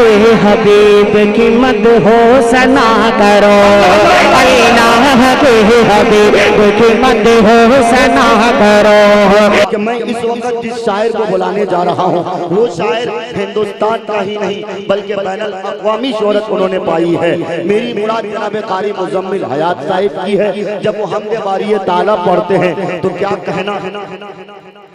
के हबीब की मद हो सना करो, अल्लाह के हबीब की मद हो सना करो। कि मैं इस वक्त जिस शायर को बुलाने जा रहा हूँ वो शायर हिंदुस्तान का ही नहीं बल्कि बैनुल अक़वामी शोहरत उन्होंने पाई है। मेरी मुराद जनाब कारी मुज़म्मिल हयात साहिब की है। जब वो हमदे बारी ताला पढ़ते हैं तो क्या कहना,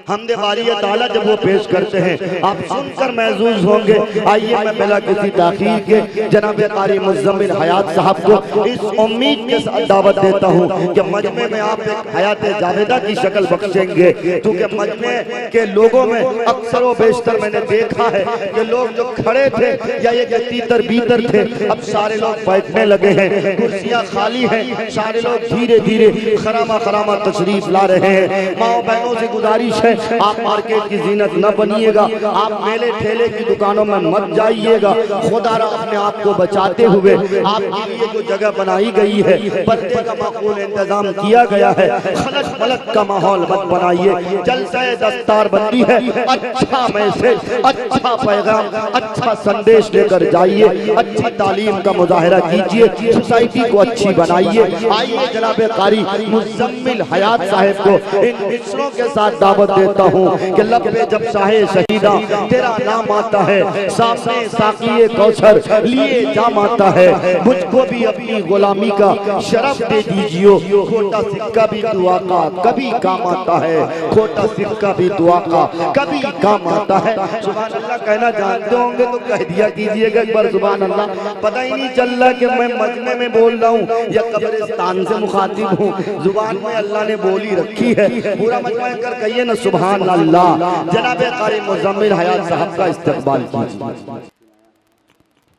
हमदे बारी ताला जब वो पेश करते हैं आप सुनकर महसूस होंगे। आइए मैं बिला किसी ताख़ीर के जनाब कारी मुज़म्मिल हयात साहब को इस उम्मीद के साथ दावत देता हूँ कि मजमे में आप एक हयात जावेदा की शक्ल बख्शेंगे, क्योंकि मजमे के लोगों में अक्सर व बेशतर मैंने देखा है कि लोग जो खड़े थे या ये तीतर बीतर थे अब सारे लोग बैठने लगे हैं, कुर्सियाँ खाली हैं, सारे लोग धीरे धीरे खरामा खरामा तशरीफ ला रहे हैं। माओ बहनों से गुजारिश है आप मार्केट की जीनत न बनिएगा, आप मेले ठेले की दुकानों में मत जाइएगा। खुदारा अपने आप को बचाते हुए आपके लिए जो जगह बनाई गई है पर्दे का माकूल इंतजाम किया गया है, खलश मलक का माहौल मत बनाइए। जलसा दस्तार बंदी है, अच्छा मैसेज, अच्छा पैगाम, अच्छा संदेश लेकर जाइए, अच्छी तालीम का मुजाहरा कीजिए, सोसाइटी को अच्छी बनाइए। आइए जनाब कारी मुज़म्मिल हयात साहब को इन मिसरों के साथ दावत देता हूँ कि लब पे जब शाहे शहीदा तेरा नाम आता है, सामने साक़िए कौसर लिए जाम आता है, मुझको भी अपनी गुलामी का शरफ दे दीजिए। खोटा सिक्का भी दुआ का कभी काम आता है, खोटा सिक्का भी दुआ का कभी काम आता है। सुभान अल्लाह कहना जानते होंगे तो कह दिया कीजिएगा एक बार सुभान अल्लाह। पता ही नहीं चल रहा कि मैं मजमे में बोल रहा हूँ या कब्रिस्तान से मुखातिब हूँ, जुबान में अल्लाह ने बोली रखी है। पूरा मजमा कर कहिए ना सुभान अल्लाह। जनाब कारी मुज़म्मिल हयात साहब का इस्तकबाल कीजिए।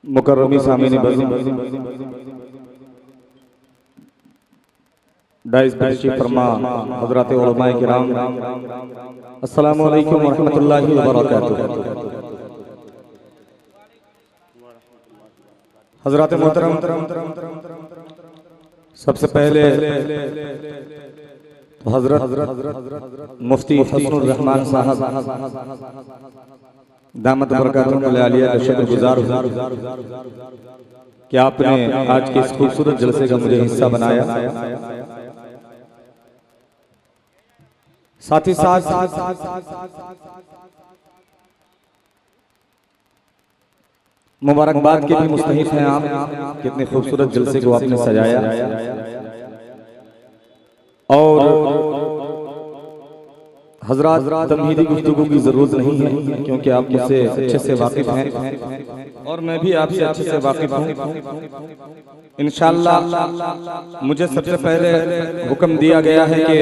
मुकर्रमी सामीन डाइस बख्शी फरमा हज़रात उलमाए किराम, अस्सलामु अलैकुम व रहमतुल्लाहि व बरकातुहू। हज़रात मोहतरम, सबसे पहले हज़रत मुफ्ती हसनुर रहमान साहब दामत बरकातुहुम आलिया का शुक्रगुजार हूँ कि आपने आज के इस खूबसूरत जलसे का मुझे हिस्सा बनाया। साथ ही साथ मुबारकबाद के भी मुस्तहिक हैं आप, कितने खूबसूरत जलसे को आपने सजाया। और हज़रात तमहीदी गुफ्तगू की जरूरत नहीं है क्योंकि आप मुझसे अच्छे से वाकिफ हैं और मैं भी आपसे अच्छे से वाकिफ हूँ। इंशाअल्लाह मुझे सबसे पहले हुक्म दिया गया है कि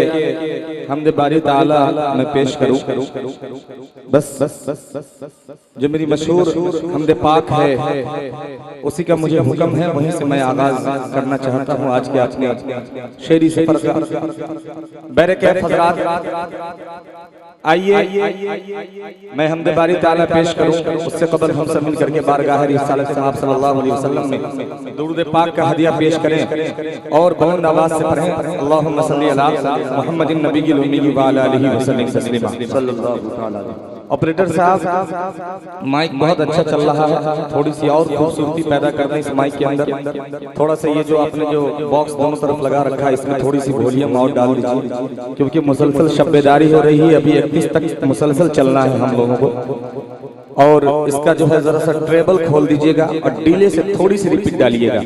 हमदे बारी ताला मैं पेश करूं। बस जो मेरी मशहूर हमदे पाक है उसी का मुझे हुक्म है, वहीं से मैं आगाज करना चाहता हूं आज के अपने शेरी सफर का। बैरकैफ हज़रात आइए मैं हमदे बारी ताला पेश करूं, उससे कबल हम सब मिल करके बारगाह रिसालत साहब सल्लल्लाहु अलैहि वसल्लम में दुरूद पाक का हदिया पेश करें और बुलंद आवाज से पढ़ें अल्लाहुम्मा सल्ली अला मुहम्मदिन नबिय्यिल उम्मी व अला आलिहि वसल्लम तस्लीमा सल्लल्लाहु तआला। ऑपरेटर साहब माइक बहुत अच्छा चल रहा है, थोड़ी सी और खूबसूरती पैदा करने इस माइक के अंदर थोड़ा सा ये जो आपने जो बॉक्स दोनों तरफ लगा रखा है इसमें थोड़ी सी वॉल्यूम और डाल दीजिए क्योंकि मुसलसल शब्बेदारी हो रही है। अभी 31 तक मुसलसल चलना है हम लोगों को। और इसका जो है जरा सा ट्रेबल खोल दीजिएगा और डिले से थोड़ी सी रिपीट डालिएगा।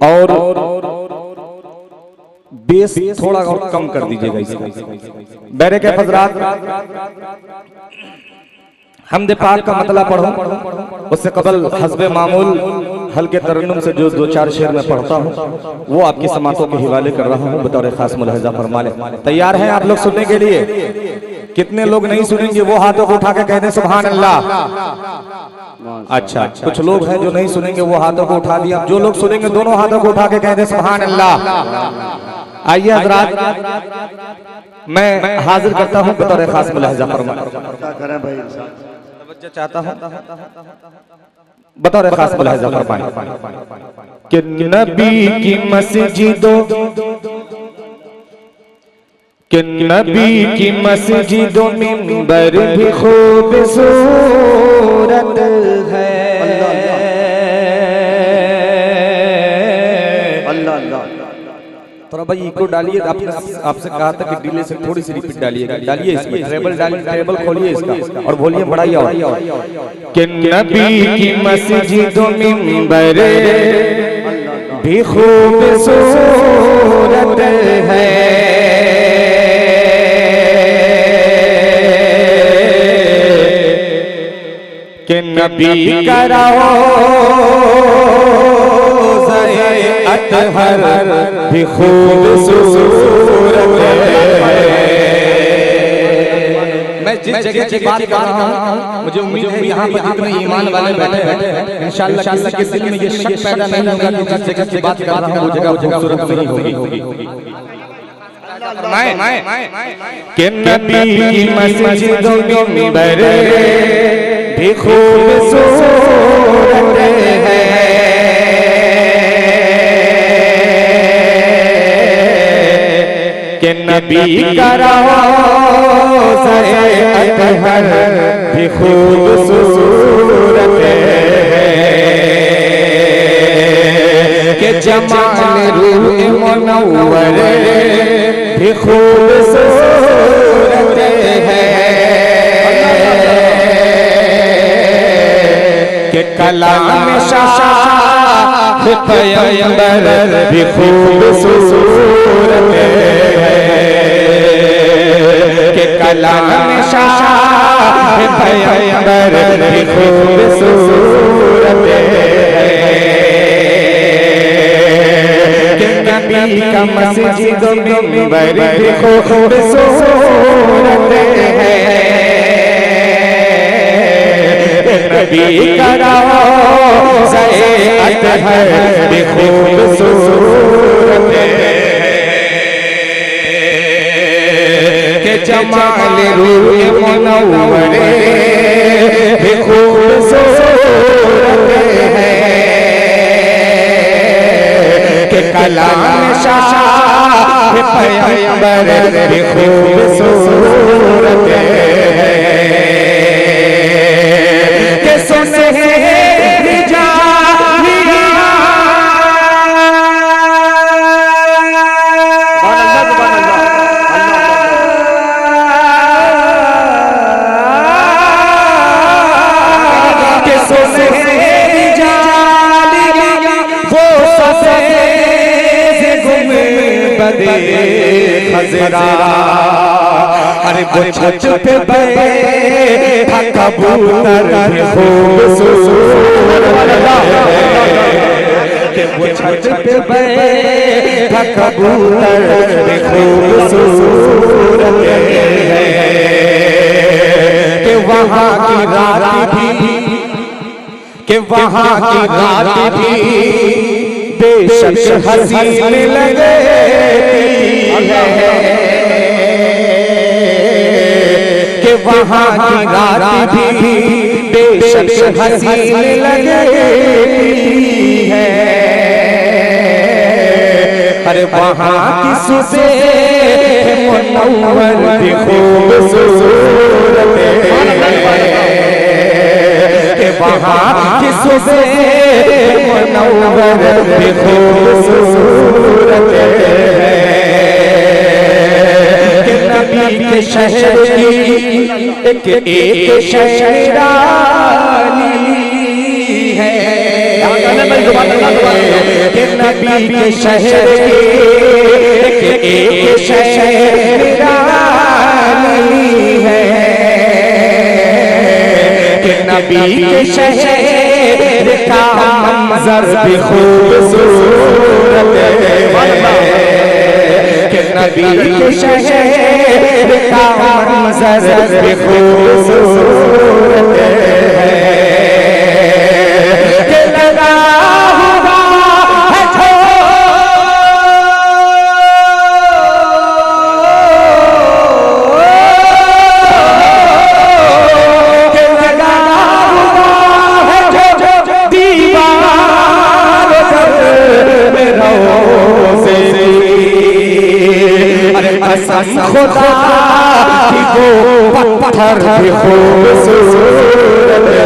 और बेस थोड़ा और कम कर दीजिएगा इसका। बैरकैफ हज़रात हमदे पाक का मतला पढ़ो, उससे कबल हस्बे मामूल हल्के तरन्नुम से जो 2-4 शेर में पढ़ता हूँ वो आपकी समातों के हवाले कर रहा हूँ बतौर खास मुलाहिजा फरमा लें। तैयार हैं आप लोग सुनने के लिए? कितने लोग नहीं सुनेंगे वो हाथों को उठा के कह दें सुभान अल्लाह। अच्छा, कुछ लोग हैं जो नहीं सुनेंगे वो हाथों को उठा दिया। जो लोग सुनेंगे दोनों हाथों को उठा के कह दें सुभान अल्लाह। आइए हज़रात मैं हाजिर करता हूँ बतौर खास मुलाहिजा फरमा चाहता हूँ बतौर खास मुलाहिजा फरमाएं कि नबी की मस्जिदों कि नबी की मस्जिदों मिंबर भी खूबसूरत है। अल्लाह अल्लाह। थोड़ा भाई इको डालिए, आपसे कहा था कि डिले से थोड़ी सी रिपीट डालिएगा, डालिए इसमें ट्रेबल डालिए, ट्रेबल खोलिए इसका और बोलिए बढ़ाइए और कि नबी की मस्जिदों मिंबर भी खूबसूरत है कि नबी का रोज़ा अतहर भी खूबसूरत है। मैं जिस जगह की बात कर रहा हूँ, मुझे उम्मीद है यहाँ पर जितने ईमान वाले बैठे हैं इंशाअल्लाह किसी के दिल में ये शक पैदा नहीं होगा कि जिस जगह की बात कर रहा हूँ वो जगह खूबसूरत नहीं होगी। कि नबी की मस्जिदों में मिंबर भी खूबसूरत है कि नबी का रोज़ा अतहर भी खूबसूरत है कि जमाल रूह मुनव्वर भी खूबसूरत है कि कलाम शाह पैगंबर भी खूबसूरत है कि कलाम शाह पैगंबर भी खूबसूरत है कि नबी का मस्जिदों में मिंबर भी खूबसूरत है। नबी का रोज़ा अतहर भी खूबसूरत है कि जमाल रूह मुनव्वर भी खूबसूरत है कि कलाम शाह पैगंबर भी खूबसूरत है कि सुनहरी जालियां कि सुनहरी जालियां वो सफेद गुंबद खज़रा अरे वो छत पे बैठा कबूतर भी खूबसूरत है कि वो छत पे बैठा कबूतर भी खूबसूरत है कि वहाँ की रात भी बेशक हसीन लगे है कि वहाँ की रात भी बेशक हसीन लगती है। अरे वहाँ की सुबह मुनव्वर भी खूबसूरत है कि वहाँ की सुबह मुनव्वर भी खूबसूरत है कि नबी के शहर की एक शहरानी है कि नबी के शहर की एक शहरानी है कि नबी के शहर का मंजर भी खूबसूरत है कि नबी के शहर का मंजर भी खूबसूरत है कि लगा हुआ है कि लगा हुआ है दीवार में रोज़े अरे ऐसा कसम खुदा की वो पत्थर भी खूबसूरत है।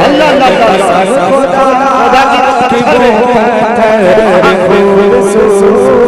अल्लाह अल्लाह कसम खुदा की वो पत्थर भी खूबसूरत